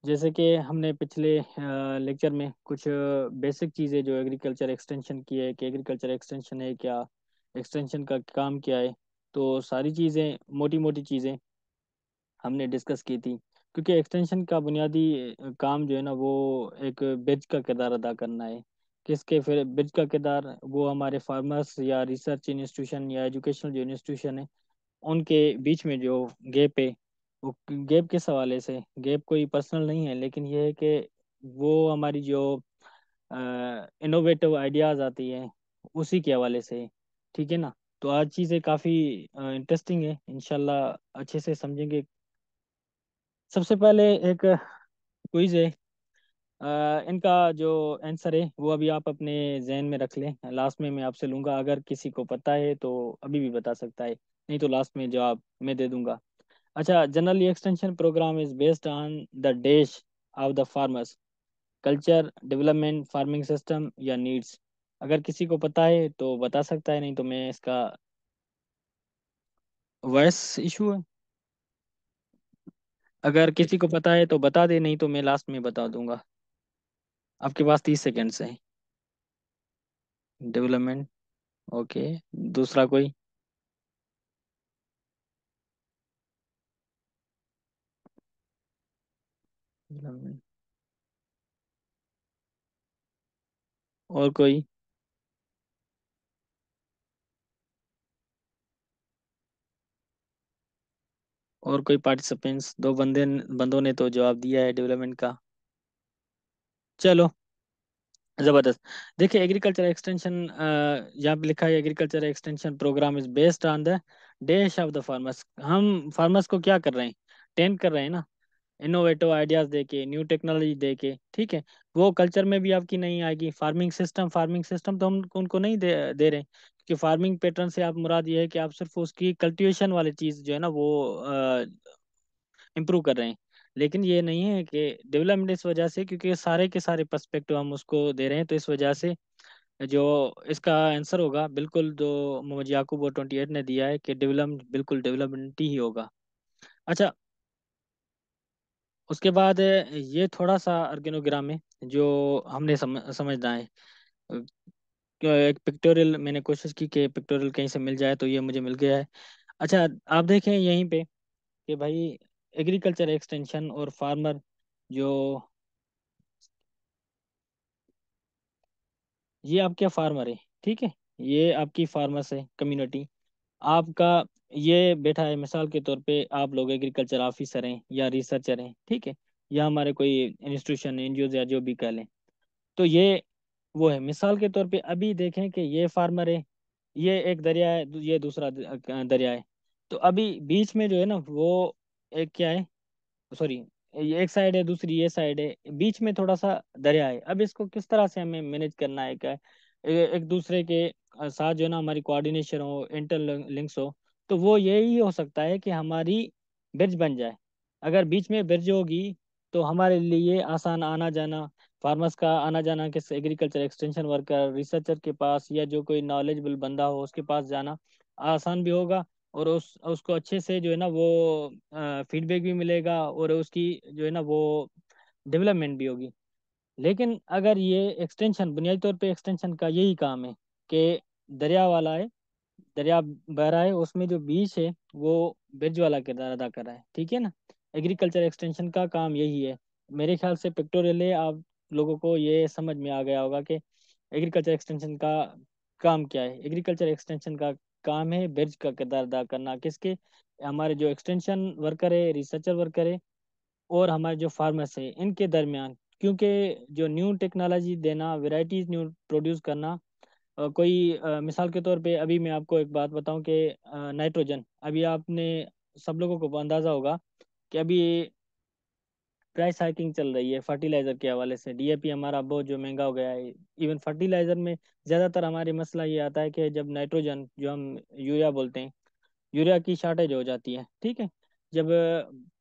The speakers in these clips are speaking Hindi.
जैसे कि हमने पिछले लेक्चर में कुछ बेसिक चीज़ें जो एग्रीकल्चर एक्सटेंशन की है कि एग्रीकल्चर एक्सटेंशन है क्या, एक्सटेंशन का काम क्या है, तो सारी चीज़ें मोटी मोटी चीज़ें हमने डिस्कस की थी। क्योंकि एक्सटेंशन का बुनियादी काम जो है ना वो एक ब्रिज का किरदार अदा करना है। किसके फिर ब्रिज का किरदार, वो हमारे फार्मर्स या रिसर्च इंस्टीट्यूशन या एजुकेशनल जो इंस्टीट्यूशन है उनके बीच में जो गैप है, वो गैप किस हवाले से, गैप कोई पर्सनल नहीं है लेकिन ये है कि वो हमारी जो इनोवेटिव आइडियाज आती है उसी के हवाले से। ठीक है ना। तो आज चीज़ें काफ़ी इंटरेस्टिंग है, इंशाल्लाह अच्छे से समझेंगे। सबसे पहले एक क्विज है। इनका जो आंसर है वो अभी आप अपने जहन में रख लें, लास्ट में मैं आपसे लूँगा। अगर किसी को पता है तो अभी भी बता सकता है, नहीं तो लास्ट में जवाब मैं दे दूंगा। अच्छा, generally extension program is based on the dash of the farmers, culture, development, farming system या नीड्स। अगर किसी को पता है तो बता सकता है, नहीं तो मैं इसका वॉइस इशू है। अगर किसी को पता है तो बता दे, नहीं तो मैं लास्ट में बता दूंगा। आपके पास 30 सेकेंड्स है। डेवलपमेंट। ओके। दूसरा कोई? डेवलपमेंट। और कोई? और कोई पार्टिसिपेंट्स? दो बंदों ने तो जवाब दिया है डेवलपमेंट का। चलो, जबरदस्त। देखिए, एग्रीकल्चर एक्सटेंशन यहाँ पे लिखा है agriculture extension program is based on the dash of the farmers. हम फार्मर्स को क्या कर रहे हैं, टेंड कर रहे हैं ना, इनोवेटिव आइडियाज देके, न्यू टेक्नोलॉजी देके। ठीक है। वो कल्चर में भी आपकी नहीं आएगी। फार्मिंग सिस्टम तो हम उनको नहीं दे रहे हैं, क्योंकि फार्मिंग पैटर्न से आप मुराद ये है कि आप सिर्फ उसकी कल्टीवेशन वाली चीज जो है ना वो इम्प्रूव कर रहे हैं। लेकिन ये नहीं है कि डेवलपमेंट, इस वजह से क्योंकि सारे के सारे पर्सपेक्टिव हम उसको दे रहे हैं, तो इस वजह से जो इसका आंसर होगा बिल्कुल जो मोहम्मद याकूब और 28 ने दिया है कि डेवलपमेंट, बिल्कुल डेवलपमेंट ही होगा। अच्छा, उसके बाद ये थोड़ा सा ऑर्गेनोग्राम है जो हमने समझना है। एक पिक्टोरियल मैंने कोशिश की कि पिक्टोरियल कहीं से मिल जाए, तो ये मुझे मिल गया है। अच्छा, आप देखें यहीं पे कि भाई एग्रीकल्चर एक्सटेंशन और फार्मर जो, ये आपके फार्मर है। ठीक है। ये आपकी फार्मर्स है कम्युनिटी आपका। ये बैठा है, मिसाल के तौर पे आप लोग एग्रीकल्चर ऑफिसर हैं या रिसर्चर हैं। ठीक है। या हमारे कोई इंस्टीट्यूशन, एनजीओ या जो भी कह लें, तो ये वो है। मिसाल के तौर पे अभी देखें कि ये फार्मर है, ये एक दरिया है, ये दूसरा दरिया है। तो अभी बीच में जो है ना वो एक क्या है, सॉरी, ये एक साइड है, दूसरी ये साइड है, बीच में थोड़ा सा दरिया है। अब इसको किस तरह से हमें मैनेज करना है, क्या है, एक दूसरे के साथ जो है ना हमारी कोऑर्डिनेशन हो, इंटर लिंक्स हो, तो वो यही हो सकता है कि हमारी ब्रिज बन जाए। अगर बीच में ब्रिज होगी तो हमारे लिए आसान आना जाना, फार्मर्स का आना जाना, किस एग्रीकल्चर एक्सटेंशन वर्कर, रिसर्चर के पास या जो कोई नॉलेजेबल बंदा हो उसके पास जाना आसान भी होगा। और उस उसको अच्छे से जो है ना वो फीडबैक भी मिलेगा और उसकी जो है ना वो डेवलपमेंट भी होगी। लेकिन अगर ये एक्सटेंशन, बुनियादी तौर पे एक्सटेंशन का यही काम है कि दरिया वाला है, दरिया बह रहा है, उसमें जो बीच है वो ब्रिज वाला किरदार अदा कर रहा है। ठीक है ना। एग्रीकल्चर एक्सटेंशन का काम यही है। मेरे ख्याल से पिक्टोरियल है, आप लोगों को ये समझ में आ गया होगा कि एग्रीकल्चर एक्सटेंशन का काम क्या है। एग्रीकल्चर एक्सटेंशन का काम है ब्रिज का किरदार अदा करना, किसके, हमारे जो एक्सटेंशन वर्कर है, रिसर्चर वर्कर है, और हमारे जो फार्मर्स है इनके दरमियान। क्योंकि जो न्यू टेक्नोलॉजी देना, वेराइटीज न्यू प्रोड्यूस करना, कोई मिसाल के तौर पे अभी मैं आपको एक बात बताऊं कि नाइट्रोजन, अभी आपने सब लोगों को अंदाजा होगा कि अभी प्राइस हाइकिंग चल रही है फर्टिलाइजर के हवाले से। डीएपी हमारा बहुत जो महंगा हो गया है। इवन फर्टिलाइजर में ज़्यादातर हमारे मसला ये आता है कि जब नाइट्रोजन, जो हम यूरिया बोलते हैं, यूरिया की शार्टेज हो जाती है। ठीक है। जब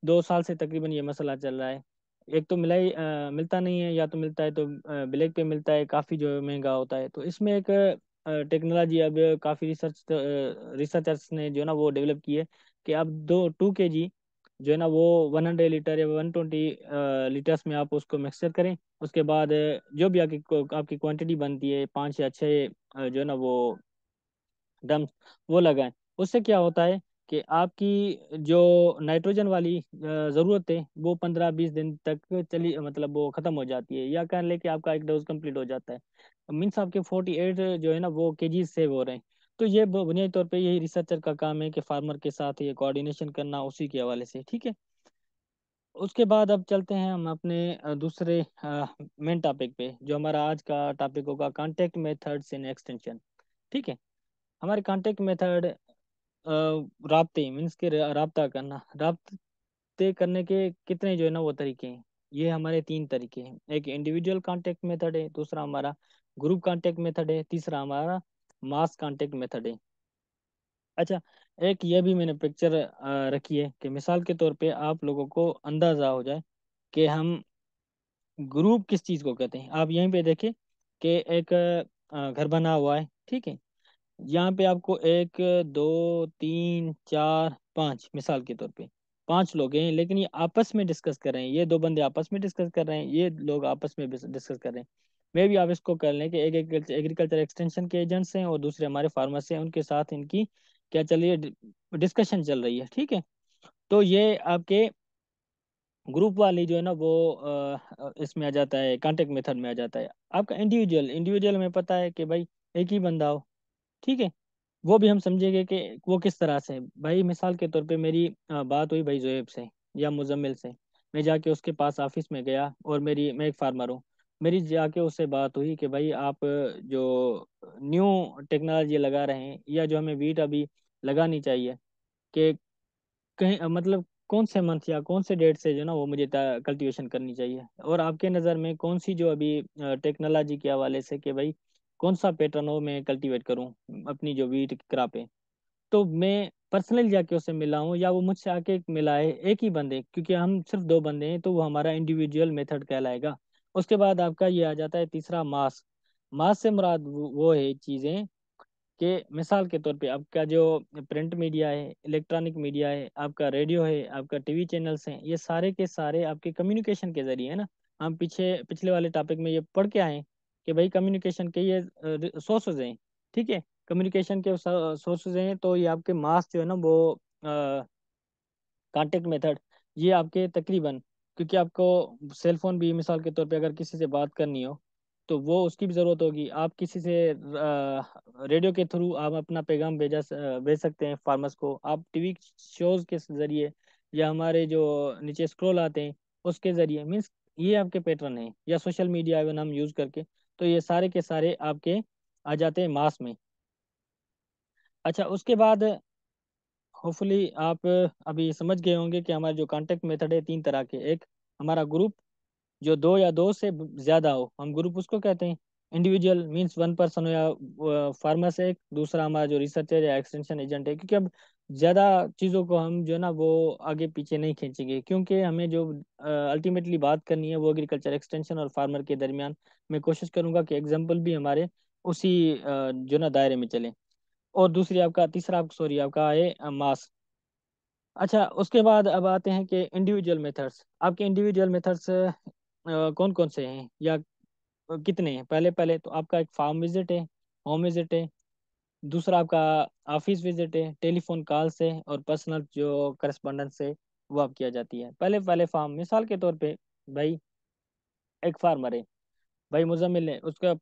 2 साल से तकरीबन ये मसला चल रहा है, एक तो मिलता नहीं है, या तो मिलता है तो ब्लैक पे मिलता है, काफ़ी जो महंगा होता है। तो इसमें एक टेक्नोलॉजी अब काफ़ी रिसर्चर्स ने जो है ना वो डेवलप की है कि अब 2 2 kg जो है ना वो 100 लीटर या 120 लीटर्स में आप उसको मिक्सचर करें। उसके बाद जो भी आपकी क्वांटिटी बनती है, 5 या 6 जो है ना वो डम्प, वो लगाएं। उससे क्या होता है कि आपकी जो नाइट्रोजन वाली ज़रूरत है वो 15-20 दिन तक चली, मतलब वो ख़त्म हो जाती है, या कह लें कि आपका एक डोज कंप्लीट हो जाता है। मीन्स आपके 48 जो है ना वो केजीज सेव हो रहे हैं। तो ये बुनियादी तौर पे यही रिसर्चर का काम है कि फार्मर के साथ ये कोऑर्डिनेशन करना उसी के हवाले से, ठीक है। उसके बाद अब चलते हैं हम अपने दूसरे मेन टॉपिक पे, जो हमारा आज का टॉपिक होगा कांटेक्ट मेथड्स इन एक्सटेंशन। ठीक है। हमारे कांटेक्ट मेथड, राब्ते मीन्स के राब्ता करना, राब्ते करने के कितने जो है ना वो तरीके हैं। ये हमारे 3 तरीके हैं। एक इंडिविजुअल कांटेक्ट मेथड है, दूसरा हमारा ग्रुप कांटेक्ट मेथड है, तीसरा हमारा मास कांटेक्ट मेथड है। अच्छा, एक ये भी मैंने पिक्चर रखी है कि मिसाल के तौर पे आप लोगों को अंदाजा हो जाए कि हम ग्रुप किस चीज़ को कहते हैं। आप यहीं पे देखें कि एक घर बना हुआ है, ठीक है। यहाँ पे आपको 1 2 3 4 5, मिसाल के तौर पे 5 लोग हैं, लेकिन ये आपस में डिस्कस कर रहे हैं। ये 2 बंदे आपस में डिस्कस कर रहे हैं, ये लोग आपस में डिस्कस कर रहे हैं। मे भी आप इसको कर लें कि एक एग्रीकल्चर एक्सटेंशन के एजेंट्स हैं और दूसरे हमारे फार्मर्स हैं, उनके साथ इनकी क्या चल रही है, डिस्कशन चल रही है, ठीक है। तो ये आपके ग्रुप वाली जो है ना वो इसमें आ जाता है, कांटेक्ट मेथड में आ जाता है। आपका इंडिविजुअल, इंडिविजुअल में पता है कि भाई एक ही बंदा हो, ठीक है। वो भी हम समझेंगे कि वो किस तरह से। भाई मिसाल के तौर पे मेरी बात हुई भाई जोएब से या मुजम्मिल से। मैं जाके उसके पास ऑफिस में गया, और मैं एक फार्मर हूँ। मेरी जाके उससे बात हुई कि भाई आप जो न्यू टेक्नोलॉजी लगा रहे हैं, या जो हमें वीट अभी लगानी चाहिए, कि कहीं मतलब कौन से मंथ या कौन से डेट से जो ना वो मुझे कल्टीवेशन करनी चाहिए, और आपके नज़र में कौन सी जो अभी टेक्नोलॉजी के हवाले से कि भाई कौन सा पैटर्न हो मैं कल्टीवेट करूं अपनी जो वीट क्रॉप है। तो मैं पर्सनली जाके उससे मिला हूँ, या वो मुझसे आके मिला है, एक ही बंदे, क्योंकि हम सिर्फ 2 बंदे हैं, तो वो हमारा इंडिविजुअल मेथड कहलाएगा। उसके बाद आपका ये आ जाता है तीसरा, मास। मास से मुराद वो है चीज़ें कि मिसाल के तौर पे आपका जो प्रिंट मीडिया है, इलेक्ट्रॉनिक मीडिया है, आपका रेडियो है, आपका टीवी चैनल्स हैं, ये सारे के सारे आपके कम्युनिकेशन के जरिए है ना। हम पिछले वाले टॉपिक में ये पढ़ के आए हैं कि भाई कम्युनिकेशन के ये सोर्सेज हैं, ठीक है। कम्युनिकेशन के सोर्सेज हैं, तो ये आपके मास जो है ना वो कांटेक्ट मेथड, ये आपके तकरीबन, क्योंकि आपको सेल फोन भी मिसाल के तौर पे अगर किसी से बात करनी हो, तो वो उसकी भी ज़रूरत होगी। आप किसी से रेडियो के थ्रू आप अपना पैगाम भेज सकते हैं फार्मर्स को। आप टीवी शोज़ के ज़रिए, या हमारे जो नीचे स्क्रॉल आते हैं उसके ज़रिए, मीन्स ये आपके पैटर्न है, या सोशल मीडिया इवन हम यूज़ करके। तो ये सारे के सारे आपके आ जाते हैं मास में। अच्छा, उसके बाद होपफुली आप अभी समझ गए होंगे कि हमारे जो कांटेक्ट मेथड है 3 तरह के। एक हमारा ग्रुप, जो 2 या 2 से ज़्यादा हो, हम ग्रुप उसको कहते हैं। इंडिविजुअल मींस 1 पर्सन हो या फार्मर से एक, दूसरा हमारा जो रिसर्चर या एक्सटेंशन एजेंट है। क्योंकि अब ज़्यादा चीज़ों को हम जो है ना वो आगे पीछे नहीं खींचेंगे, क्योंकि हमें जो अल्टीमेटली बात करनी है वो एग्रीकल्चर एक्सटेंशन और फार्मर के दरमियान। मैं कोशिश करूंगा कि एग्जाम्पल भी हमारे उसी जो ना दायरे में चले। और दूसरी आपका तीसरा, सॉरी, आपका है मास। अच्छा, उसके बाद अब आते हैं कि इंडिविजुअल मेथड्स। आपके इंडिविजुअल मेथड्स कौन कौन से हैं, या कितने हैं। पहले पहले तो आपका एक फार्म विजिट है, होम विजिट है, दूसरा आपका ऑफिस विजिट है, टेलीफोन कॉल से, और पर्सनल जो करस्पॉन्डेंस है वो आप किया जाती है। पहले पहले फार्म, मिसाल के तौर पे भाई एक फार्मर है, भाई मुजम्मिल है, उसका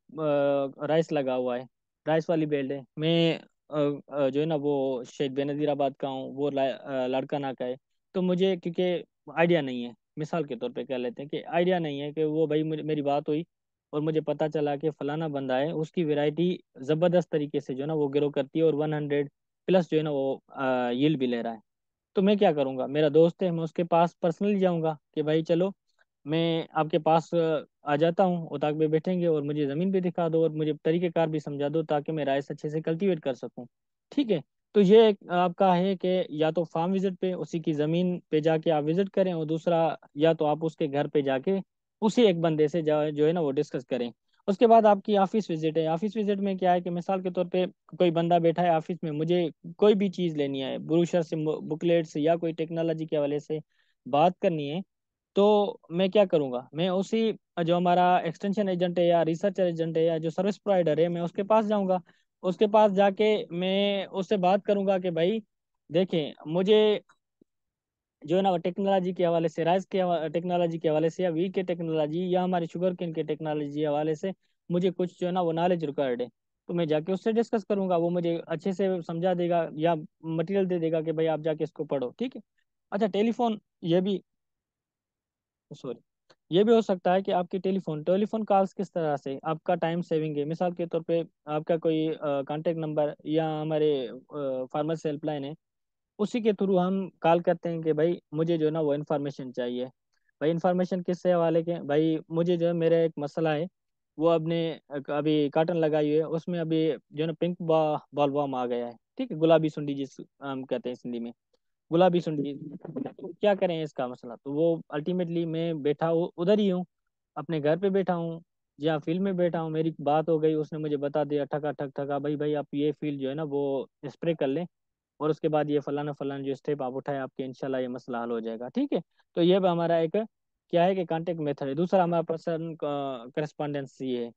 राइस लगा हुआ है, राइस वाली बेल्ट है। मैं जो है ना वो शेख बेनज़ीराबाद का हूँ, वो लाड़काना का है। तो मुझे क्योंकि आइडिया नहीं है, मिसाल के तौर पे कह लेते हैं कि आइडिया नहीं है कि वो भाई मेरी बात हुई, और मुझे पता चला कि फलाना बंदा है, उसकी वैरायटी ज़बरदस्त तरीके से जो है ना वो ग्रो करती है, और 100+ जो है ना वो यील्ड भी ले रहा है। तो मैं क्या करूँगा, मेरा दोस्त है, मैं उसके पास पर्सनली जाऊँगा कि भाई चलो मैं आपके पास आ जाता हूँ, उताक पे बैठेंगे, और मुझे ज़मीन भी दिखा दो, और मुझे तरीक़ेकार भी समझा दो, ताकि मैं राइस अच्छे से कल्टीवेट कर सकूँ, ठीक है। तो ये एक आपका है कि या तो फार्म विजिट पे उसी की ज़मीन पे जाके आप विजिट करें, और दूसरा या तो आप उसके घर पे जाके उसी एक बंदे से जो है ना वो डिस्कस करें। उसके बाद आपकी ऑफिस विजिट है। ऑफिस विजिट में क्या है कि मिसाल के तौर पे कोई बंदा बैठा है ऑफिस में, मुझे कोई भी चीज़ लेनी है, ब्रोशर से, बुकलेट से, या कोई टेक्नोलॉजी के हवाले से बात करनी है, तो मैं क्या करूँगा, मैं उसी जो हमारा एक्सटेंशन एजेंट है या रिसर्च एजेंट है या जो सर्विस प्रोवाइडर है, मैं उसके पास जाऊँगा। उसके पास जाके मैं उससे बात करूँगा कि भाई देखें, मुझे जो है ना टेक्नोलॉजी के हवाले से, राइस के टेक्नोलॉजी के हवाले से, या वीट के टेक्नोलॉजी, या हमारे शुगर केन के टेक्नोलॉजी के हवाले से मुझे कुछ जो है ना वो नॉलेज रिक्वायर्ड है। तो मैं जाके उससे डिस्कस करूंगा, वो मुझे अच्छे से समझा देगा या मटेरियल दे देगा कि भाई आप जाके इसको पढ़ो, ठीक है। अच्छा, टेलीफोन, ये भी, सॉरी, ये भी हो सकता है कि आपकी टेलीफोन टेलीफोन कॉल्स किस तरह से आपका टाइम सेविंग है। मिसाल के तौर पे आपका कोई कांटेक्ट नंबर या हमारे फार्मर्स हेल्पलाइन है, उसी के थ्रू हम कॉल करते हैं कि भाई मुझे जो है ना वो इन्फॉर्मेशन चाहिए। भाई इन्फॉर्मेशन किससे हवाले के, भाई मुझे जो है मेरा एक मसला है, वो अपने अभी काटन लगाई हुई है, उसमें अभी जो है ना पिंक बॉल वॉर्म आ गया है, ठीक है, गुलाबी सुंडी जिस हम कहते हैं हिंदी में, गुलाबी सुंडी। तो क्या करें इसका मसला, तो वो अल्टीमेटली मैं बैठा हूँ उधर ही हूँ, अपने घर पे बैठा हूँ या फील्ड में बैठा हूँ, मेरी बात हो गई, उसने मुझे बता दिया ठका ठक ठका, भाई भाई आप ये फील्ड जो है ना वो स्प्रे कर लें, और उसके बाद ये फलाना फलाना जो स्टेप आप उठाए, आपके इंशाल्लाह ये मसला हल हो जाएगा, ठीक है। तो ये भी हमारा एक क्या है कि कांटेक्ट मेथड है। दूसरा हमारा पर्सन करस्पॉन्डेंस ये है।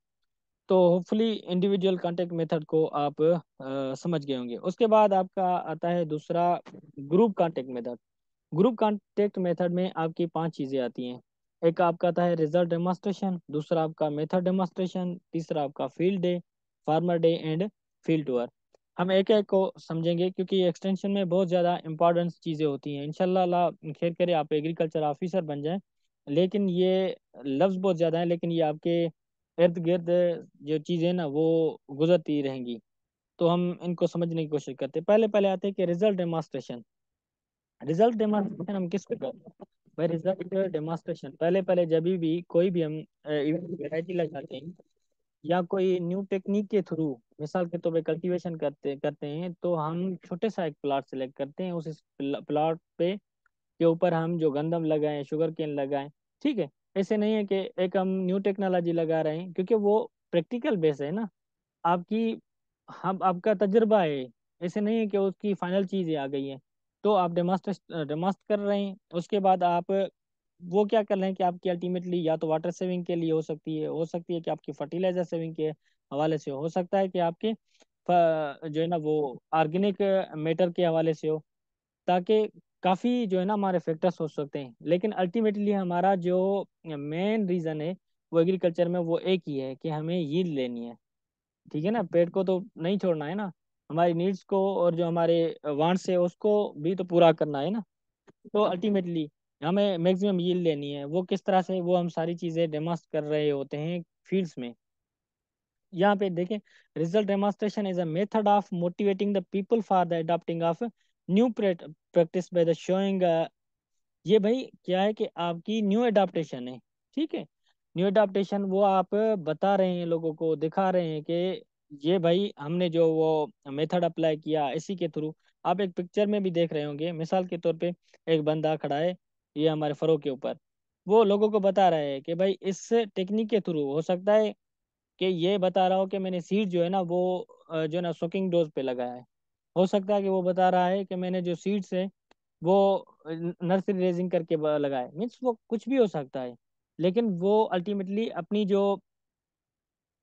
तो होपफुली इंडिविजुअल कांटेक्ट मेथड को आप समझ गए होंगे। उसके बाद आपका आता है दूसरा, group contact method. Group contact method में आपकी 5 चीज़ें आती हैं। एक आपका आता है रिजल्ट डेमोस्ट्रेशन, दूसरा आपका मेथड डेमोस्ट्रेशन, तीसरा आपका field day, farmer day and field tour. हम एक एक को समझेंगे क्योंकि एक्सटेंशन में बहुत ज़्यादा इंपॉर्टेंट चीज़ें होती हैं। इंशाल्लाह अल्लाह खैर करे आप एग्रीकल्चर ऑफिसर बन जाएं, लेकिन ये लफ्ज़ बहुत ज़्यादा हैं, लेकिन ये आपके इर्द गिर्द जो चीज़ें ना वो गुजरती रहेंगी। तो हम इनको समझने की कोशिश करते हैं। पहले पहले आते हैं कि रिजल्ट डेमोस्ट्रेशन। रिजल्ट डेमोस्ट्रेशन हम किस पे करते हैं भाई? रिजल्ट डेमोस्ट्रेशन पहले पहले जब भी कोई भी हम वैरायटी लगाते हैं या कोई न्यू टेक्निक के थ्रू, मिसाल के तौर पे कल्टीवेशन करते करते हैं, तो हम छोटे सा एक प्लाट सेलेक्ट करते हैं, उस प्लाट पे के ऊपर हम जो गंदम लगाएं, शुगर केन लगाएं, ठीक है। ऐसे नहीं है कि एक हम न्यू टेक्नोलॉजी लगा रहे हैं, क्योंकि वो प्रैक्टिकल बेस है ना, आपकी, हम आपका तजुर्बा है। ऐसे नहीं है कि उसकी फाइनल चीज़ें आ गई हैं, तो आप डेमोस्ट कर रहे हैं। उसके बाद आप वो क्या कर रहे हैं कि आपकी अल्टीमेटली या तो वाटर सेविंग के लिए हो सकती है कि आपकी फर्टिलाइजर सेविंग के हवाले से हो सकता है कि आपके जो है ना वो ऑर्गेनिक मैटर के हवाले से हो, ताकि काफ़ी जो है ना हमारे फैक्टर्स हो सकते हैं। लेकिन अल्टीमेटली हमारा जो मेन रीज़न है वो एग्रीकल्चर में वो एक ही है कि हमें यील्ड लेनी है, ठीक है ना। पेड़ को तो नहीं छोड़ना है ना, हमारी नीड्स को और जो हमारे वांट्स है उसको भी तो पूरा करना है ना। तो अल्टीमेटली हमें मैक्सिमम यील्ड लेनी है। वो किस तरह से, वो हम सारी चीज़ें डेमोस्ट कर रहे होते हैं फील्ड्स में। यहाँ पे देखें, result demonstration is a method of motivating the people for the adopting of new practice by the showing. ये भाई क्या है कि आपकी न्यू एडाप्टेशन है, ठीक है। न्यू एडाप्टेशन वो आप बता रहे हैं, लोगों को दिखा रहे हैं कि ये भाई हमने जो वो मेथड अप्लाई किया इसी के थ्रू। आप एक पिक्चर में भी देख रहे होंगे, मिसाल के तौर पे एक बंदा खड़ा है, ये हमारे फरो के ऊपर, वो लोगों को बता रहा है कि भाई इस टेक्निक के थ्रू हो सकता है कि ये बता रहा हो कि मैंने सीड जो है ना वो जो है ना सोकिंग डोज पे लगाया है। हो सकता है कि वो बता रहा है कि मैंने जो सीड्स है वो नर्सरी रेजिंग करके लगाए, मीन्स वो कुछ भी हो सकता है। लेकिन वो अल्टीमेटली अपनी जो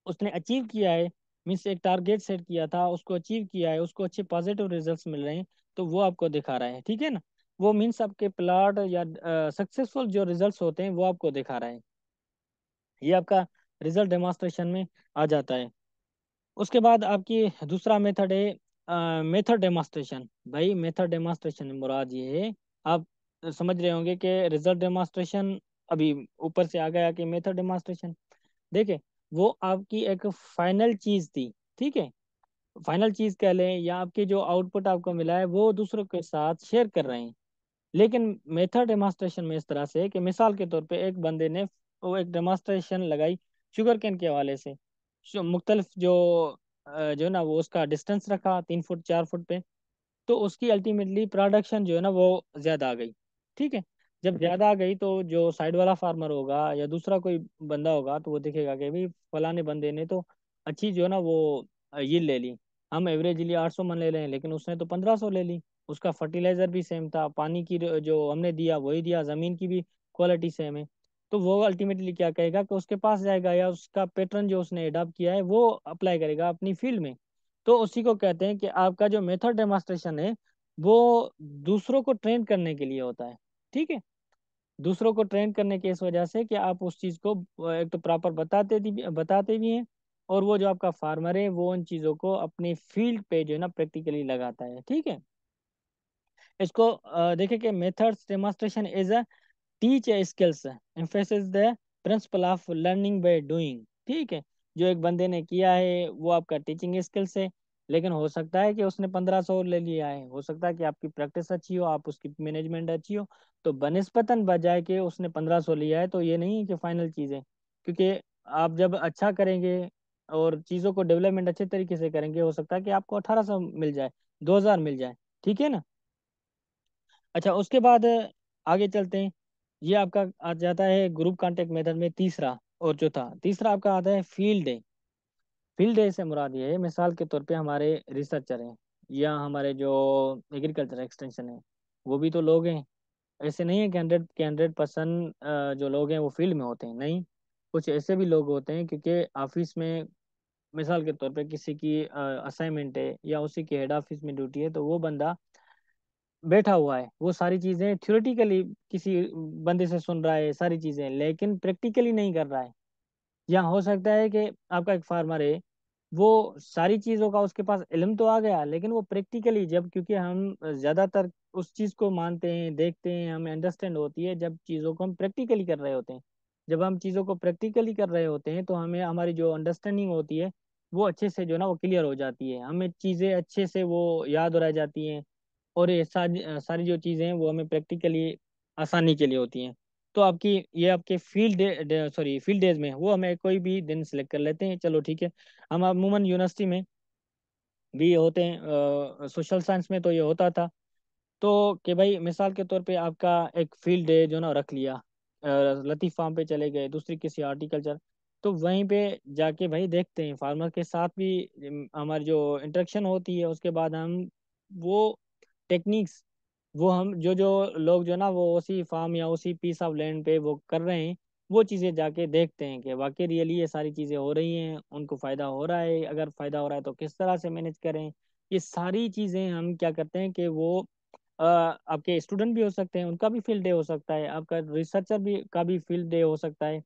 उसने अचीव किया है, मीन्स एक टारगेट सेट किया था उसको अचीव किया है, उसको अच्छे पॉजिटिव रिजल्ट्स मिल रहे हैं, तो वो आपको दिखा रहा है, ठीक है ना। वो मीन्स आपके प्लॉट या सक्सेसफुल जो रिजल्ट्स होते हैं वो आपको दिखा रहा है। ये आपका रिजल्ट डेमोस्ट्रेशन में आ जाता है। उसके बाद आपकी दूसरा मेथड है मेथड डेमोस्ट्रेशन। भाई मेथड डेमोस्ट्रेशन में मुराद ये है, आप समझ रहे होंगे कि रिजल्ट डेमोस्ट्रेशन अभी ऊपर से आ गया कि मेथड डेमोस्ट्रेशन। देखिए, वो आपकी एक फाइनल चीज थी, ठीक है, फाइनल चीज कह लें, या आपकी जो आउटपुट आपको मिला है वो दूसरों के साथ शेयर कर रहे हैं। लेकिन मेथड डेमोस्ट्रेशन में इस तरह से है कि मिसाल के तौर पे एक बंदे ने वो एक डेमोस्ट्रेशन लगाई शुगर केन के हवाले से, मुख्तलिफ जो है ना वो उसका डिस्टेंस रखा 3 फुट 4 फुट पे, तो उसकी अल्टीमेटली प्रोडक्शन जो है ना वो ज्यादा आ गई, ठीक है। जब ज्यादा आ गई तो जो साइड वाला फार्मर होगा या दूसरा कोई बंदा होगा तो वो देखेगा कि भाई फलाने बंदे ने तो अच्छी जो है ना वो ये ले ली, हम एवरेजली 800 मन ले रहे हैं लेकिन उसने तो 1500 ले ली। उसका फर्टिलाइजर भी सेम था, पानी की जो हमने दिया वही दिया, जमीन की भी क्वालिटी सेम है। तो वो अल्टीमेटली क्या कहेगा कि उसके पास जाएगा या उसका पैटर्न जो उसने अडॉप्ट किया है वो अप्लाई करेगा अपनी फील्ड में। तो उसी को कहते हैं कि आपका जो मेथड डेमोन्स्ट्रेशन है वो दूसरों को ट्रेन करने के लिए होता है। ठीक है, दूसरों को ट्रेन करने की इस वजह से कि आप उस चीज़ को एक तो प्रॉपर बताते भी हैं, और वो जो आपका फार्मर है वो उन चीज़ों को अपनी फील्ड पे जो है ना प्रैक्टिकली लगाता है। ठीक है, इसको देखें कि methods demonstration is teach A skills emphasis the principle of learning by doing. ठीक है, जो एक बंदे ने किया है वो आपका टीचिंग स्किल्स है, लेकिन हो सकता है कि उसने 1500 ले लिया है, हो सकता है कि आपकी प्रैक्टिस अच्छी हो, आप उसकी मैनेजमेंट अच्छी हो, तो बनिस्बतन बजाय के उसने 1500 लिया है तो ये नहीं है कि फाइनल चीज़ है। क्योंकि आप जब अच्छा करेंगे और चीज़ों को डेवलपमेंट अच्छे तरीके से करेंगे, हो सकता है कि आपको 1800 मिल जाए, 2000 मिल जाए। ठीक है ना। अच्छा, उसके बाद आगे चलते हैं। ये आपका आ जाता है ग्रुप कांटेक्ट मेथड में तीसरा और चौथा। तीसरा आपका आता है फील्ड डे। फील्ड डे से मुराद ये है, मिसाल के तौर पे हमारे रिसर्चर हैं या हमारे जो एग्रीकल्चर एक्सटेंशन है, वो भी तो लोग हैं। ऐसे नहीं है कि 100% जो लोग हैं वो फील्ड में होते हैं, नहीं। कुछ ऐसे भी लोग होते हैं क्योंकि ऑफिस में मिसाल के तौर पे किसी की असाइनमेंट है या उसी के हेड ऑफिस में ड्यूटी है, तो वो बंदा बैठा हुआ है, वो सारी चीजें थ्योरेटिकली किसी बंदे से सुन रहा है सारी चीजें, लेकिन प्रैक्टिकली नहीं कर रहा है। या हो सकता है कि आपका एक फार्मर है, वो सारी चीजों का उसके पास इल्म तो आ गया, लेकिन वो प्रैक्टिकली जब, क्योंकि हम ज्यादातर उस चीज को मानते हैं, देखते हैं, हमें अंडरस्टैंड होती है जब चीजों को हम प्रैक्टिकली कर रहे होते हैं। जब हम चीजों को प्रैक्टिकली कर रहे होते हैं तो हमें हमारी जो अंडरस्टैंडिंग होती है वो अच्छे से जो है ना वो क्लियर हो जाती है, हमें चीजें अच्छे से वो याद रह जाती हैं। और ये सारी सारी जो चीज़ें हैं वो हमें प्रैक्टिकली आसानी के लिए होती हैं। तो आपकी ये आपके फील्ड डेज में वो हमें कोई भी दिन सेलेक्ट कर लेते हैं, चलो ठीक है। हम अमूमन यूनिवर्सिटी में भी होते हैं, सोशल साइंस में तो ये होता था। तो कि भाई मिसाल के तौर पे आपका एक फील्ड डे जो ना रख लिया, लतीफ़ फार्म पे चले गए, दूसरी किसी हॉर्टिकल्चर, तो वहीं पे जाके भाई देखते हैं फार्मर के साथ भी हमारी जो इंटरेक्शन होती है। उसके बाद हम वो टेक्निक्स, वो हम जो जो लोग जो ना वो उसी फार्म या उसी पीस ऑफ लैंड पे वो कर रहे हैं, वो चीज़ें जाके देखते हैं कि वाकई रियली ये सारी चीज़ें हो रही हैं, उनको फ़ायदा हो रहा है, अगर फ़ायदा हो रहा है तो किस तरह से मैनेज करें। ये सारी चीज़ें हम क्या करते हैं कि वो आपके स्टूडेंट भी हो सकते हैं, उनका भी फील्ड डे हो सकता है, आपका रिसर्चर भी का भी फील्ड डे हो सकता है।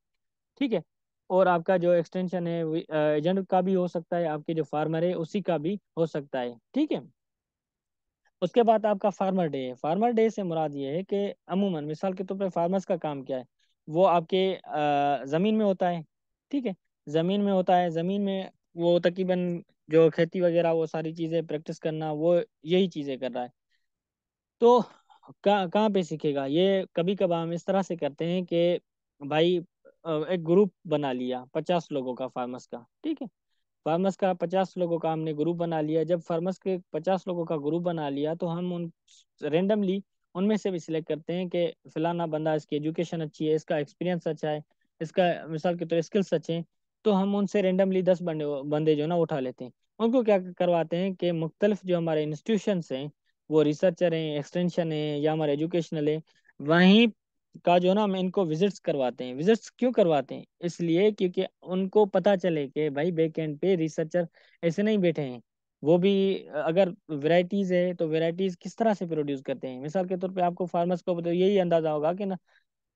ठीक है, और आपका जो एक्सटेंशन है एजेंट का भी हो सकता है, आपके जो फार्मर है उसी का भी हो सकता है। ठीक है, उसके बाद आपका फार्मर डे है। फार्मर डे से मुराद ये है कि अमूमन मिसाल के तौर पे फार्मर्स का काम क्या है, वो आपके ज़मीन में होता है। ठीक है, ज़मीन में होता है, ज़मीन में वो तकरीबन जो खेती वगैरह वो सारी चीज़ें प्रैक्टिस करना, वो यही चीज़ें कर रहा है। तो कहाँ पे सीखेगा ये, कभी कभार हम इस तरह से करते हैं कि भाई एक ग्रुप बना लिया 50 लोगों का फार्मर्स का। ठीक है, फार्मर्स का 50 लोगों का हमने ग्रुप बना लिया। जब फार्मर्स के 50 लोगों का ग्रुप बना लिया तो हम उन रेंडमली उनमें से भी सिलेक्ट करते हैं कि फलाना बंदा, इसकी एजुकेशन अच्छी है, इसका एक्सपीरियंस अच्छा है, इसका मिसाल के तौर स्किल्स अच्छे हैं, तो हम उनसे रेंडमली 10 बंदे बंदे जो है ना उठा लेते हैं। उनको क्या करवाते हैं कि मुख्तलिफ जो हमारे इंस्टीट्यूशंस हैं, वो रिसर्चर हैं, एक्सटेंशन है या हमारे एजुकेशनल है, वहीं का जो ना हम इनको विजिट्स करवाते हैं। विजिट्स क्यों करवाते हैं, इसलिए क्योंकि उनको पता चले कि भाई बैक एंड पे रिसर्चर ऐसे नहीं बैठे हैं, वो भी अगर वैरायटीज है तो वैरायटीज किस तरह से प्रोड्यूस करते हैं। मिसाल के तौर पे आपको फार्मर्स को तो यही अंदाजा होगा कि ना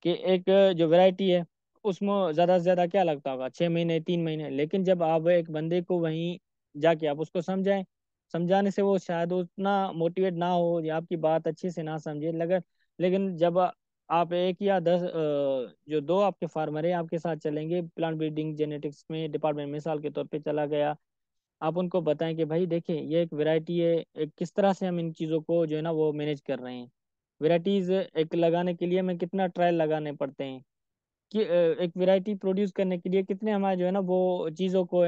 कि एक जो वैरायटी है उसमें ज़्यादा से ज़्यादा क्या लगता होगा, 6 महीने 3 महीने, लेकिन जब आप एक बंदे को वहीं जाके आप उसको समझाएं, समझाने से वो शायद उतना मोटिवेट ना हो या आपकी बात अच्छे से ना समझे लगे। लेकिन जब आप एक या 10 जो दो आपके फार्मर है आपके साथ चलेंगे, प्लांट ब्रीडिंग जेनेटिक्स में डिपार्टमेंट मिसाल के तौर पे चला गया, आप उनको बताएं कि भाई देखिए ये एक वैरायटी है, एक किस तरह से हम इन चीज़ों को जो है ना वो मैनेज कर रहे हैं। वैरायटीज एक लगाने के लिए हमें कितना ट्रायल लगाने पड़ते हैं, कि एक वैरायटी प्रोड्यूस करने के लिए कितने हमारे जो है ना वो चीज़ों को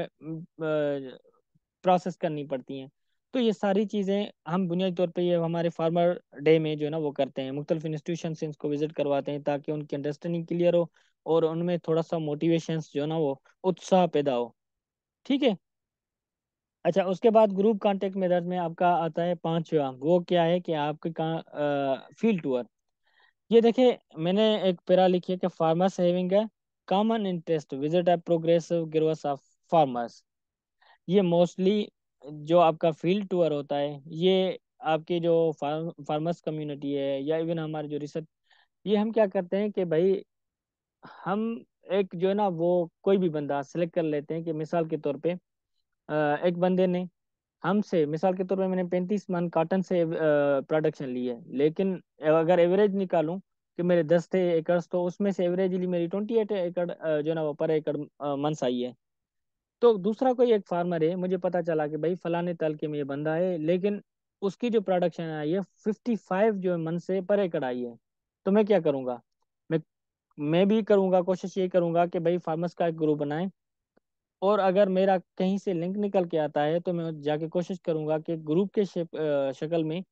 प्रोसेस करनी पड़ती हैं। तो ये सारी चीज़ें हम बुनियादी तौर पे ये हमारे फार्मर डे में जो है ना वो करते हैं, मुख्तलिफ इंस्टीट्यूशन से इनको विजिट करवाते हैं ताकि उनकी अंडरस्टैंडिंग क्लियर हो और उनमें थोड़ा सा मोटिवेशंस जो है ना वो उत्साह पैदा हो। ठीक है। अच्छा, उसके बाद ग्रुप कांटेक्ट मेथड में आपका आता है पांचवा, वो क्या है कि आपके कहाँ फील्ड टूर। ये देखिए, मैंने एक पैरा लिखी है कि farmers having a common interest visit a progressive growers of farmers. ये मोस्टली जो आपका फील्ड टूर होता है, ये आपकी जो फार्मर्स कम्युनिटी है या इवन हमारे जो रिसर्च, ये हम क्या करते हैं कि भाई हम एक जो है ना वो कोई भी बंदा सेलेक्ट कर लेते हैं कि मिसाल के तौर पे एक बंदे ने हमसे मिसाल के तौर पे मैंने 35 मन कॉटन से प्रोडक्शन ली है, लेकिन अगर एवरेज निकालूं कि मेरे 10 थे एकड़, तो उसमें से एवरेजली मेरी 28 एकड़ जो है ना वो पर एकड़ मंस आई है। तो दूसरा कोई एक फार्मर है, मुझे पता चला कि भाई फलाने तलके में ये बंदा है, लेकिन उसकी जो प्रोडक्शन आई है 55 जो मन से पर एकड़ आई है। तो मैं क्या करूंगा, मैं मैं भी करूंगा, कोशिश ये करूंगा कि भाई फार्मर्स का एक ग्रुप बनाए, और अगर मेरा कहीं से लिंक निकल के आता है तो मैं जाके कोशिश करूंगा कि ग्रुप के शक्ल में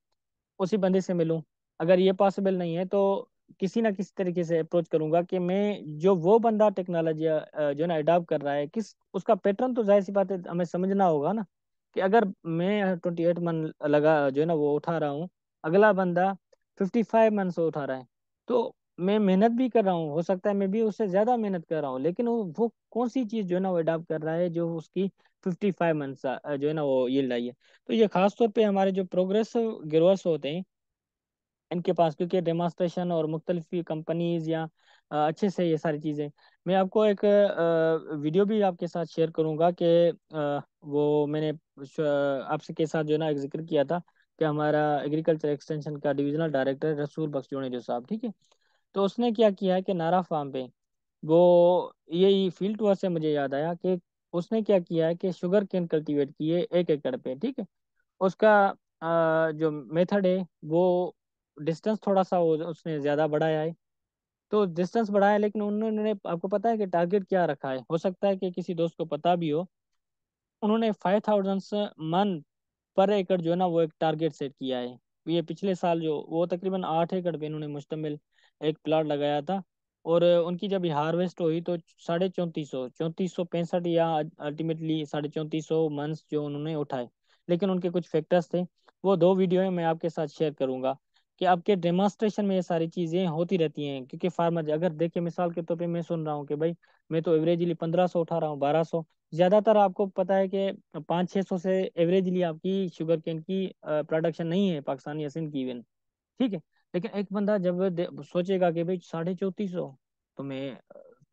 उसी बंदे से मिलूं। अगर ये पॉसिबल नहीं है तो किसी ना किसी तरीके से अप्रोच करूंगा कि मैं जो वो बंदा टेक्नोलॉजी जो है ना अडॉप्ट कर रहा है, किस उसका पैटर्न, तो जाहिर सी बात है हमें समझना होगा ना कि अगर मैं 28 मन लगा जो है ना वो उठा रहा हूँ, अगला बंदा 55 मन से उठा रहा है, तो मैं मेहनत भी कर रहा हूँ, हो सकता है मैं भी उससे ज्यादा मेहनत कर रहा हूँ, लेकिन वो कौन सी चीज जो है ना वो अडॉप्ट कर रहा है जो उसकी 55 मन जो है ना वो यील्ड आई है। तो ये खास तौर पे हमारे जो प्रोग्रेसिव ग्रोअर्स होते हैं इनके पास, क्योंकि डेमोस्ट्रेशन और मुख्तलिफ कंपनीज या अच्छे से ये सारी चीज़ें, मैं आपको एक वीडियो भी आपके साथ शेयर करूंगा कि वो मैंने आपसे के साथ जो है ना एक जिक्र किया था कि हमारा एग्रीकल्चर एक्सटेंशन का डिविजनल डायरेक्टर रसूल बख्श जोनेजो साहब, ठीक है। तो उसने क्या किया है कि नारा फार्म पे वो यही फील्ड टूर से मुझे याद आया कि उसने क्या किया है कि शुगर केन कल्टीवेट की है 1 एकड़ पे, ठीक है। उसका जो मेथड है वो डिस्टेंस थोड़ा सा उसने ज़्यादा बढ़ाया है। तो डिस्टेंस बढ़ाया, लेकिन उन्होंने, आपको पता है कि टारगेट क्या रखा है, हो सकता है कि किसी दोस्त को पता भी हो, उन्होंने 5000 मन पर एकड़ जो है ना वो एक टारगेट सेट किया है। ये पिछले साल जो वो तकरीबन 8 एकड़ पे इन्होंने मुश्तमिल एक प्लाट लगाया था, और उनकी जब हार्वेस्ट हुई तो 3450 या अल्टीमेटली 3450 मंथ्स जो उन्होंने उठाए। लेकिन उनके कुछ फैक्टर्स थे, वो दो वीडियो है मैं आपके साथ शेयर करूंगा कि आपके डेमोन्स्ट्रेशन में ये सारी चीज़ें होती रहती हैं, क्योंकि फार्मर अगर देखिए मिसाल के तौर पे मैं सुन रहा हूँ कि भाई मैं तो एवरेजली 1500 उठा रहा हूँ, 1200, ज्यादातर आपको पता है कि 500-600 से एवरेजली आपकी शुगर केन की प्रोडक्शन नहीं है पाकिस्तानी या सिंध की इवन, ठीक है। लेकिन एक बंदा जब सोचेगा कि भाई 3450, तो मैं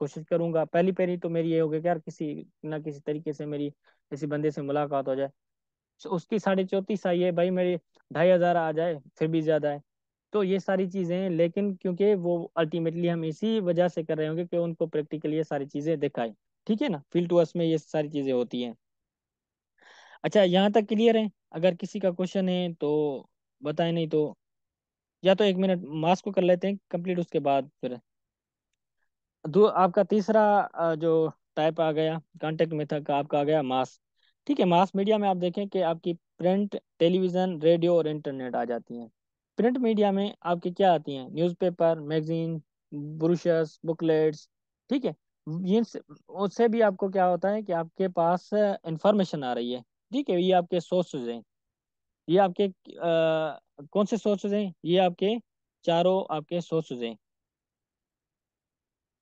कोशिश करूंगा, पहली पहली तो मेरी ये होगी कि यार किसी ना किसी तरीके से मेरी किसी बंदे से मुलाकात हो जाए। उसकी 3450 आई है भाई, मेरी 2500 आ जाए फिर भी ज्यादा है। तो ये सारी चीजें हैं, लेकिन क्योंकि वो अल्टीमेटली हम इसी वजह से कर रहे होंगे कि उनको प्रैक्टिकली ये सारी चीजें दिखाए, ठीक है ना, फील्ड टूर्स में ये सारी चीजें होती हैं। अच्छा, यहाँ तक क्लियर है? अगर किसी का क्वेश्चन है तो बताएं, नहीं तो या तो 1 मिनट मास को कर लेते हैं कंप्लीट, उसके बाद फिर दो आपका तीसरा जो टाइप आ गया कांटेक्ट मेथड का, आपका आ गया मास। ठीक है, मास मीडिया में आप देखें कि आपकी प्रिंट, टेलीविजन, रेडियो और इंटरनेट आ जाती हैं। प्रिंट मीडिया में आपकी क्या आती हैं? न्यूज़पेपर, मैगजीन, ब्रोशर्स, बुकलेट्स, ठीक है। ये उससे भी आपको क्या होता है कि आपके पास इंफॉर्मेशन आ रही है, ठीक है। ये आपके सोर्सेज हैं, ये आपके कौन से सोर्सेज हैं? ये आपके चारों आपके सोर्सेज हैं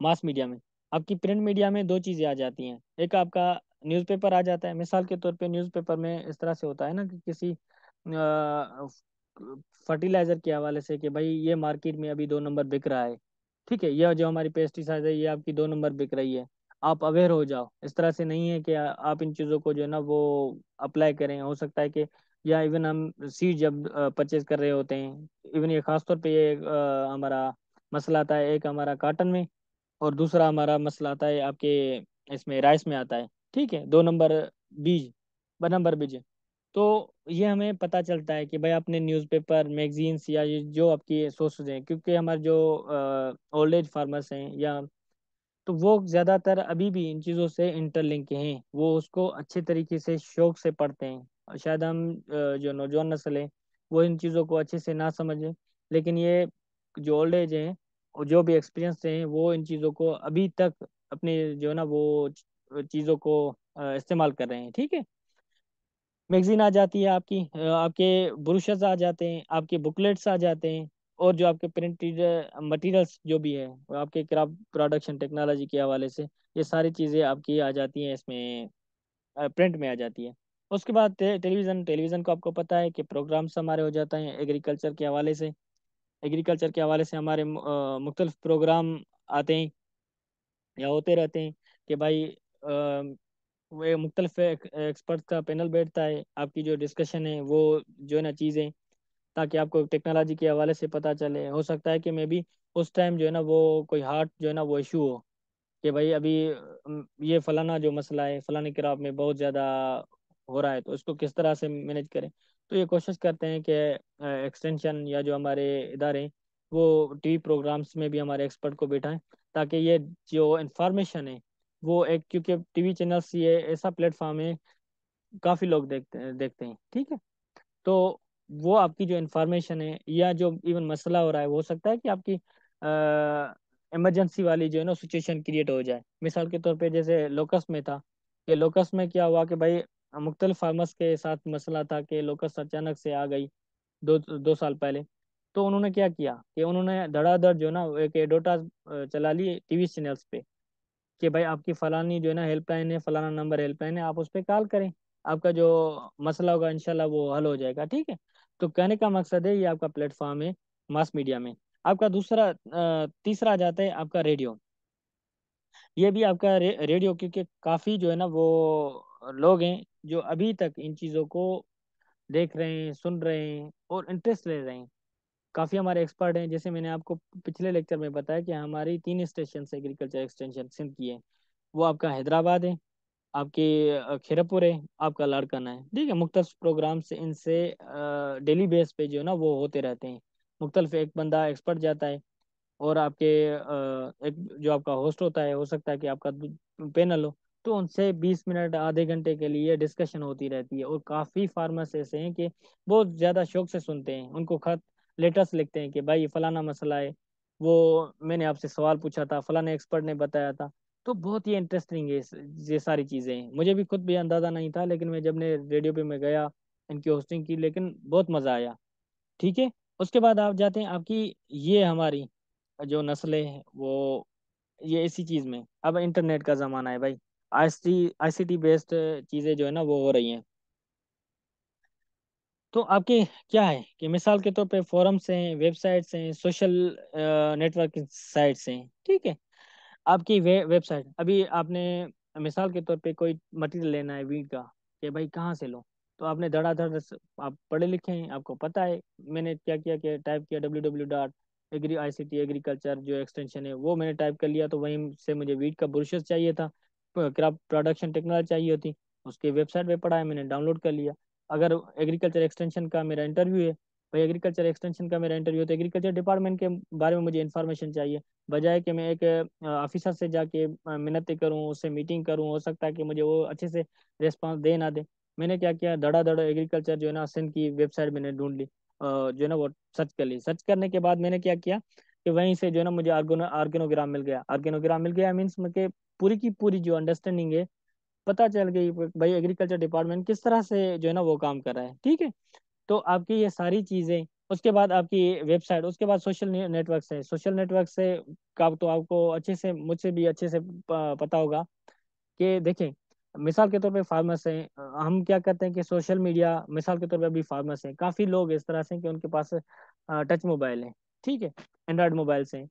मास मीडिया में। आपकी प्रिंट मीडिया में दो चीज़ें आ जाती हैं, एक आपका न्यूज़पेपर आ जाता है। मिसाल के तौर पे न्यूज़पेपर में इस तरह से होता है ना कि किसी फर्टिलाइजर के हवाले से कि भाई ये मार्केट में अभी 2 नंबर बिक रहा है, ठीक है, यह जो हमारी पेस्टिसाइड है ये आपकी 2 नंबर बिक रही है, आप अवेयर हो जाओ। इस तरह से नहीं है कि आप इन चीज़ों को जो है ना वो अप्लाई करें। हो सकता है कि या इवन हम सीड जब परचेज कर रहे होते हैं, इवन ये खासतौर पे ये हमारा मसला आता है, एक हमारा कॉटन में और दूसरा हमारा मसला आता है आपके इसमें राइस में आता है, ठीक है, 2 नंबर बीज, 2 नंबर बीज। तो ये हमें पता चलता है कि भाई आपने न्यूज़पेपर, मैगजीन्स या ये जो आपकी सोर्सेज हैं, क्योंकि हमारे जो ओल्ड एज फार्मर्स हैं या, तो वो ज़्यादातर अभी भी इन चीज़ों से इंटरलिंक हैं, वो उसको अच्छे तरीके से शौक से पढ़ते हैं। शायद हम जो नौजवान नस्ल है वो इन चीज़ों को अच्छे से ना समझें, लेकिन ये जो ओल्ड एज हैं और जो भी एक्सपीरियंस हैं वो इन चीज़ों को अभी तक अपने जो है ना वो चीज़ों को इस्तेमाल कर रहे हैं। ठीक है, मैगजीन आ जाती है आपकी, आपके ब्रोशर्स आ जाते हैं, आपके बुकलेट्स आ जाते हैं, और जो आपके प्रिंटेड मटेरियल्स जो भी है वो आपके क्राफ्ट प्रोडक्शन टेक्नोलॉजी के हवाले से ये सारी चीज़ें आपकी आ जाती हैं इसमें, प्रिंट में आ जाती है। उसके बाद टेलीविज़न, टेलीविज़न को आपको पता है कि प्रोग्राम्स हमारे हो जाते हैं एग्रीकल्चर के हवाले से। एग्रीकल्चर के हवाले से हमारे मुख्तलिफ प्रोग्राम आते हैं या होते रहते हैं कि भाई वो मुख्तलिफ एक्सपर्ट का पैनल बैठता है, आपकी जो डिस्कशन है वो जो है ना चीज़ें, ताकि आपको टेक्नोलॉजी के हवाले से पता चले। हो सकता है कि मैं भी उस टाइम जो है ना वो कोई हार्ट जो है ना वो इशू हो कि भाई अभी ये फलाना जो मसला है फलाने क्राप में बहुत ज़्यादा हो रहा है, तो उसको किस तरह से मैनेज करें। तो ये कोशिश करते हैं कि एक्सटेंशन या जो हमारे इदारे हैं वो टीवी प्रोग्राम्स में भी हमारे एक्सपर्ट को बिठाएं, ताकि ये जो इंफॉर्मेशन है वो एक, क्योंकि टीवी चैनल्स ये ऐसा प्लेटफॉर्म है काफ़ी लोग देखते हैं। ठीक है, तो वो आपकी जो इन्फॉर्मेशन है या जो इवन मसला हो रहा है वो हो सकता है कि आपकी इमरजेंसी वाली जो है ना सिचुएशन क्रिएट हो जाए। मिसाल के तौर पे जैसे लोकस में था, कि लोकस में क्या हुआ कि भाई मुख्तलिफ फार्मर्स के साथ मसला था कि लोकस अचानक से आ गई 2 साल पहले। तो उन्होंने क्या किया कि उन्होंने धड़ाधड़ जो है ना एक एडवर्टाइज चला ली टीवी चैनल्स पे कि भाई आपकी फलानी जो है ना हेल्पलाइन है, फलाना नंबर हेल्पलाइन है, आप उस पर कॉल करें, आपका जो मसला होगा इंशाल्लाह वो हल हो जाएगा। ठीक है, तो कहने का मकसद है ये आपका प्लेटफॉर्म है मास मीडिया में। आपका दूसरा तीसरा आ जाता है आपका रेडियो। ये भी आपका रेडियो, क्योंकि काफ़ी जो है ना वो लोग हैं जो अभी तक इन चीज़ों को देख रहे हैं, सुन रहे हैं और इंटरेस्ट ले रहे हैं। काफ़ी हमारे एक्सपर्ट हैं, जैसे मैंने आपको पिछले लेक्चर में बताया कि हमारी 3 स्टेशन एग्रीकल्चर एक्सटेंशन सिंध की है। वो आपका हैदराबाद है, आपके खीरपुर है, आपका लाड़काना है। ठीक है, मुख्तलिफ प्रोग्राम से इनसे डेली बेस पे जो है ना वो होते रहते हैं। मुख्तलिफ एक बंदा एक्सपर्ट जाता है और आपके एक जो आपका होस्ट होता है, हो सकता है कि आपका पैनल हो, तो उनसे 20 मिनट आधे घंटे के लिए डिस्कशन होती रहती है। और काफ़ी फार्मर्स ऐसे हैं कि बहुत ज़्यादा शौक से सुनते हैं, उनको खत लेटर्स लिखते हैं कि भाई ये फलाना मसला है, वो मैंने आपसे सवाल पूछा था, फलाने एक्सपर्ट ने बताया था। तो बहुत ही इंटरेस्टिंग है ये सारी चीज़ें हैं। मुझे भी खुद भी अंदाज़ा नहीं था, लेकिन मैं जब ने रेडियो पे मैं गया इनकी होस्टिंग की, लेकिन बहुत मज़ा आया। ठीक है, उसके बाद आप जाते हैं आपकी ये हमारी जो नस्लें हैं वो ये इसी चीज़ में, अब इंटरनेट का ज़माना है भाई। आईसीटी बेस्ड चीज़ें जो है ना वो हो रही हैं। तो आपके क्या है कि मिसाल के तौर पे फोरम्स हैं, वेबसाइट्स हैं, सोशल नेटवर्किंग साइट्स हैं। ठीक है, आपकी वेबसाइट, अभी आपने मिसाल के तौर पे कोई मटेरियल लेना है वीट का, कि भाई कहाँ से लो, तो आपने धड़ाधड़ आप पढ़े लिखे हैं, आपको पता है। मैंने क्या किया कि टाइप किया www.agri-ict एग्रीकल्चर जो एक्सटेंशन है वो मैंने टाइप कर लिया, तो वहीं से मुझे वीट का ब्रोशर चाहिए था, क्रॉप प्रोडक्शन टेक्नोलॉजी चाहिए होती, उसके वेबसाइट पे पढ़ा है, मैंने डाउनलोड कर लिया। अगर एग्रीकल्चर एक्सटेंशन का मेरा इंटरव्यू है, भाई एग्रीकल्चर एक्सटेंशन का मेरा इंटरव्यू है, तो एग्रीकल्चर डिपार्टमेंट के बारे में मुझे इन्फॉर्मेशन चाहिए, बजाय कि मैं एक ऑफिसर से जाके मिन्नतें करूं, उससे मीटिंग करूं, हो सकता है कि मुझे वो अच्छे से रिस्पांस दे ना दे। मैंने क्या किया, धड़ाधड़ एग्रीकल्चर जो है ना सिंध की वेबसाइट मैंने ढूंढ ली, जो है ना वो सर्च कर ली। सर्च करने के बाद मैंने क्या किया कि वहीं से जो है ना मुझे आर्गेनोग्राम मिल गया। आर्गेनोग्राम मिल गया मीन्स मुझे पूरी की पूरी जो अंडरस्टैंडिंग है पता चल गई भाई एग्रीकल्चर डिपार्टमेंट किस तरह से जो है ना वो काम कर रहा है। ठीक है, तो आपकी ये सारी चीज़ें, उसके बाद आपकी वेबसाइट, उसके बाद सोशल नेटवर्क से, सोशल नेटवर्क से का तो आपको अच्छे से मुझसे भी अच्छे से पता होगा कि देखें, मिसाल के तौर पे फार्मर्स हैं, हम क्या करते हैं कि सोशल मीडिया, मिसाल के तौर पे अभी फार्मर्स हैं, काफ़ी लोग इस तरह से कि उनके पास टच मोबाइल है। ठीक है, एंड्रॉयड मोबाइल्स हैं,